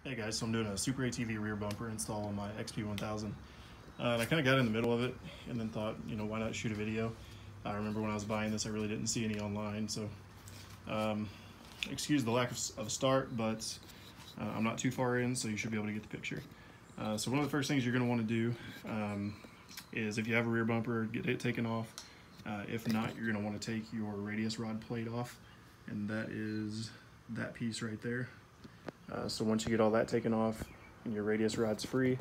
Hey guys, so I'm doing a SuperATV rear bumper install on my XP1000. And I kind of got in the middle of it and then thought, why not shoot a video? I remember when I was buying this, I really didn't see any online, so excuse the lack of start, but I'm not too far in, so you should be able to get the picture. So one of the first things you're going to want to do is, if you have a rear bumper, get it taken off. If not, you're going to want to take your radius rod plate off, and that is that piece right there. So once you get all that taken off and your radius rod's free,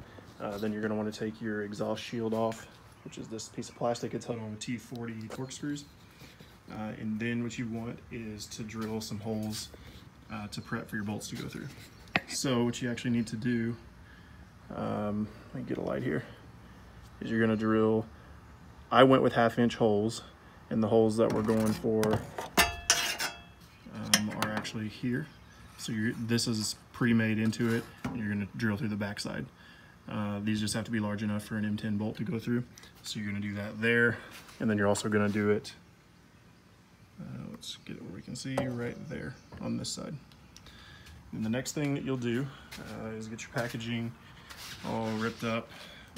then you're going to want to take your exhaust shield off, which is this piece of plastic. It's held on with T40 torque screws. And then what you want is to drill some holes to prep for your bolts to go through. So what you actually need to do, let me get a light here, is you're going to drill, I went with 1/2-inch holes, and the holes that we're going for are actually here. So this is pre-made into it, and you're going to drill through the backside. These just have to be large enough for an M10 bolt to go through. So you're going to do that there, and then you're also going to do it, let's get it where we can see, right there on this side. And the next thing that you'll do is get your packaging all ripped up,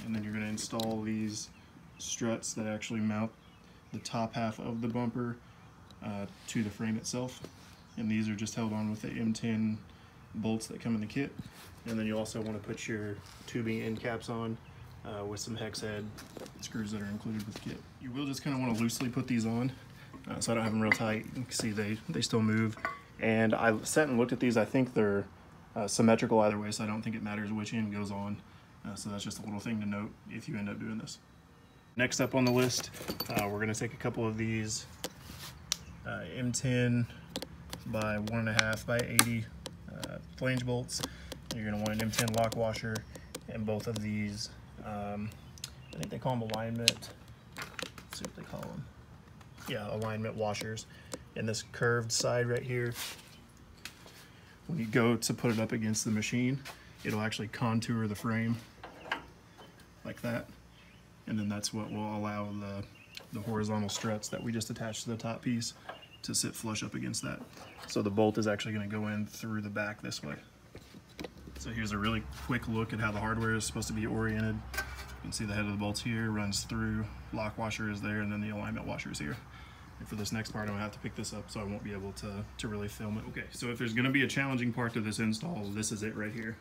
and then you're going to install these struts that actually mount the top half of the bumper to the frame itself. And these are just held on with the M10 bolts that come in the kit. And then you also want to put your tubing end caps on with some hex head screws that are included with the kit. You will just kind of want to loosely put these on, so I don't have them real tight. You can see they still move. And I sat and looked at these. I think they're symmetrical either way, so I don't think it matters which end goes on. So that's just a little thing to note if you end up doing this. Next up on the list, we're going to take a couple of these M10 by 1.5 by 80 flange bolts. You're going to want an M10 lock washer, and both of these, I think they call them alignment, let's see what they call them. Yeah, alignment washers. And this curved side right here, when you go to put it up against the machine, it'll actually contour the frame like that. And then that's what will allow the horizontal struts that we just attached to the top piece to sit flush up against that. So the bolt is actually going to go in through the back this way. So here's a really quick look at how the hardware is supposed to be oriented. You can see the head of the bolts here runs through, lock washer is there, and then the alignment washer is here. And for this next part, I'm going to have to pick this up, so I won't be able to really film it. Okay, so if there's going to be a challenging part to this install, this is it right here.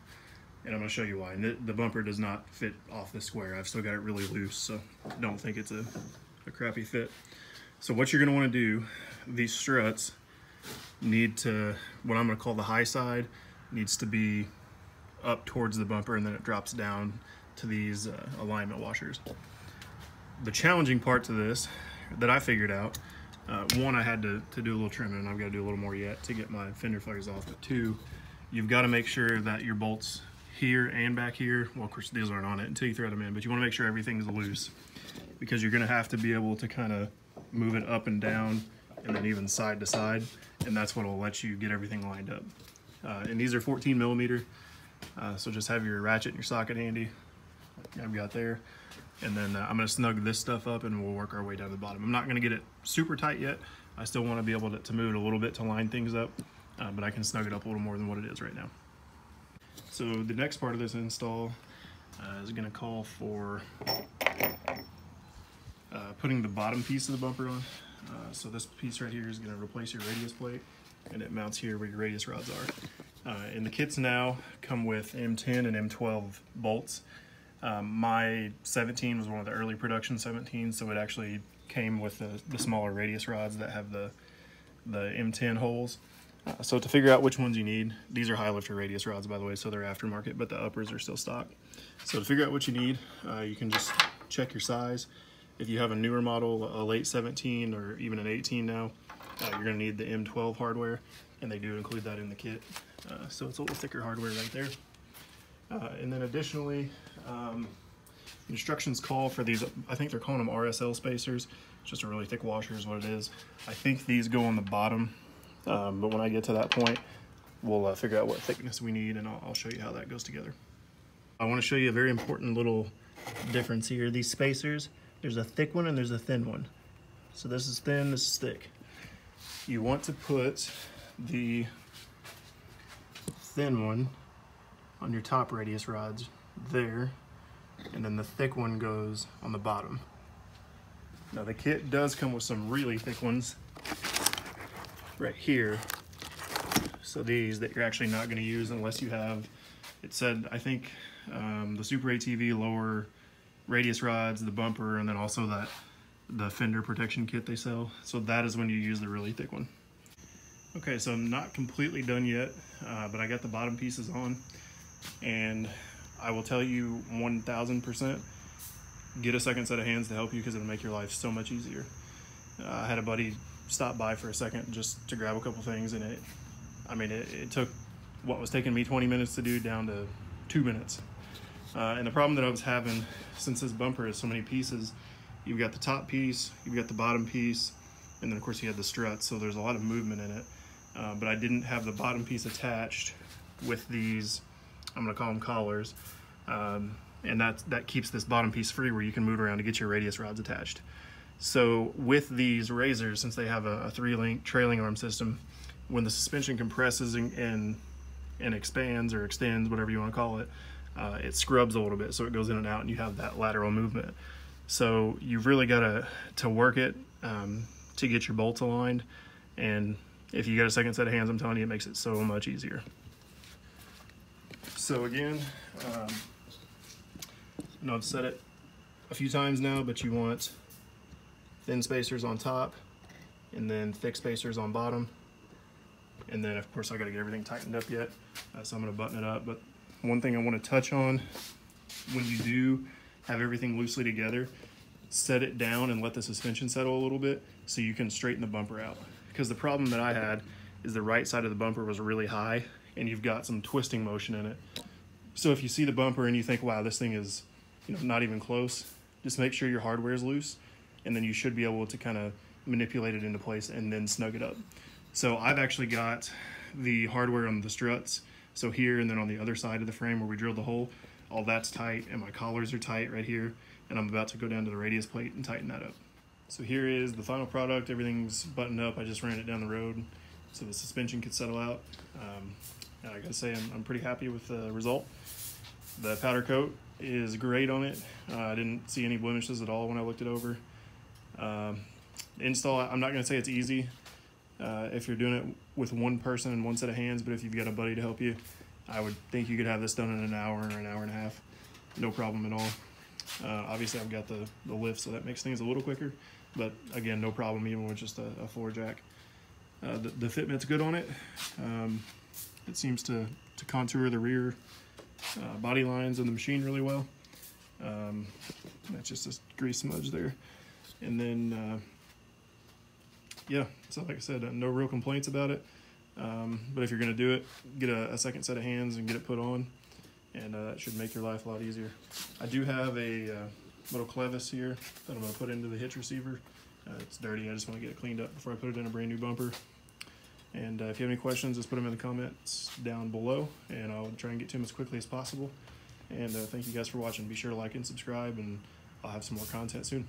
And I'm going to show you why. And the bumper does not fit off the square. I've still got it really loose, so don't think it's a crappy fit. So what you're going to want to do, these struts need to, what I'm going to call the high side, needs to be up towards the bumper, and then it drops down to these alignment washers. The challenging part to this that I figured out, one, I had to do a little trimming, and I've got to do a little more yet to get my fender flares off, but two, you've got to make sure that your bolts here and back here, well, of course these aren't on it until you thread them in, but you want to make sure everything's loose, because you're going to have to be able to kind of move it up and down, and then even side to side, and that's what will let you get everything lined up. And these are 14 millimeter, so just have your ratchet and your socket handy, like I've got there. And then I'm going to snug this stuff up, and we'll work our way down to the bottom. I'm not going to get it super tight yet. I still want to be able to move it a little bit to line things up, but I can snug it up a little more than what it is right now. So the next part of this install is going to call for putting the bottom piece of the bumper on. So this piece right here is going to replace your radius plate, and it mounts here where your radius rods are. And the kits now come with M10 and M12 bolts. My 17 was one of the early production 17s, so it actually came with the smaller radius rods that have the M10 holes. So to figure out which ones you need, these are high lifter radius rods, by the way, so they're aftermarket, but the uppers are still stock. So to figure out what you need, you can just check your size. If you have a newer model, a late 17 or even an 18 now, you're going to need the M12 hardware, and they do include that in the kit. So it's a little thicker hardware right there. And then additionally, instructions call for these, I think they're calling them RSL spacers. It's just a really thick washer is what it is. I think these go on the bottom, but when I get to that point, we'll figure out what thickness we need, and I'll show you how that goes together. I want to show you a very important little difference here. These spacers, there's a thick one and there's a thin one. So this is thin, this is thick. You want to put the thin one on your top radius rods there, and then the thick one goes on the bottom. Now the kit does come with some really thick ones right here. So these that you're actually not going to use unless you have, it said, I think the SuperATV lower radius rods, the bumper, and then also the fender protection kit they sell. So that is when you use the really thick one. Okay, so I'm not completely done yet, but I got the bottom pieces on, and I will tell you 1000%, get a second set of hands to help you because it'll make your life so much easier. I had a buddy stop by for a second just to grab a couple things, and it took what was taking me 20 minutes to do down to 2 minutes. And the problem that I was having, since this bumper is so many pieces, you've got the top piece, you've got the bottom piece, and then of course you had the struts, so there's a lot of movement in it. But I didn't have the bottom piece attached with these, I'm gonna call them collars, and that keeps this bottom piece free where you can move around to get your radius rods attached. So with these razors, since they have a 3-link trailing arm system, when the suspension compresses and expands or extends, whatever you want to call it, it scrubs a little bit, so it goes in and out and you have that lateral movement. So you've really got to work it to get your bolts aligned, and if you got a second set of hands, I'm telling you, it makes it so much easier. So again, I know I've said it a few times now, but you want thin spacers on top and then thick spacers on bottom. And then of course I got to get everything tightened up yet, so I'm going to button it up. But one thing I want to touch on, when you do have everything loosely together, set it down and let the suspension settle a little bit so you can straighten the bumper out. Because the problem that I had is the right side of the bumper was really high and you've got some twisting motion in it. So if you see the bumper and you think, wow, this thing is, not even close, just make sure your hardware is loose, and then you should be able to kind of manipulate it into place and then snug it up. So I've actually got the hardware on the struts, so here and then on the other side of the frame where we drilled the hole, all that's tight, and my collars are tight right here, and I'm about to go down to the radius plate and tighten that up. So here is the final product. Everything's buttoned up. I just ran it down the road so the suspension could settle out. And I gotta say, I'm pretty happy with the result. The powder coat is great on it. I didn't see any blemishes at all when I looked it over. Install, I'm not gonna say it's easy if you're doing it with one person and one set of hands, but if you've got a buddy to help you, I would think you could have this done in an hour or an hour and a half. No problem at all. Obviously I've got the lift, so that makes things a little quicker, but again, no problem even with just a floor jack. The fitment's good on it. It seems to contour the rear body lines of the machine really well. That's just a grease smudge there. And then, yeah, so like I said, no real complaints about it. But if you're gonna do it, get a second set of hands and get it put on, and that should make your life a lot easier. I do have a little clevis here that I'm gonna put into the hitch receiver. It's dirty, I just wanna get it cleaned up before I put it in a brand new bumper. And if you have any questions, just put them in the comments down below, and I'll try and get to them as quickly as possible. And thank you guys for watching. Be sure to like and subscribe, and I'll have some more content soon.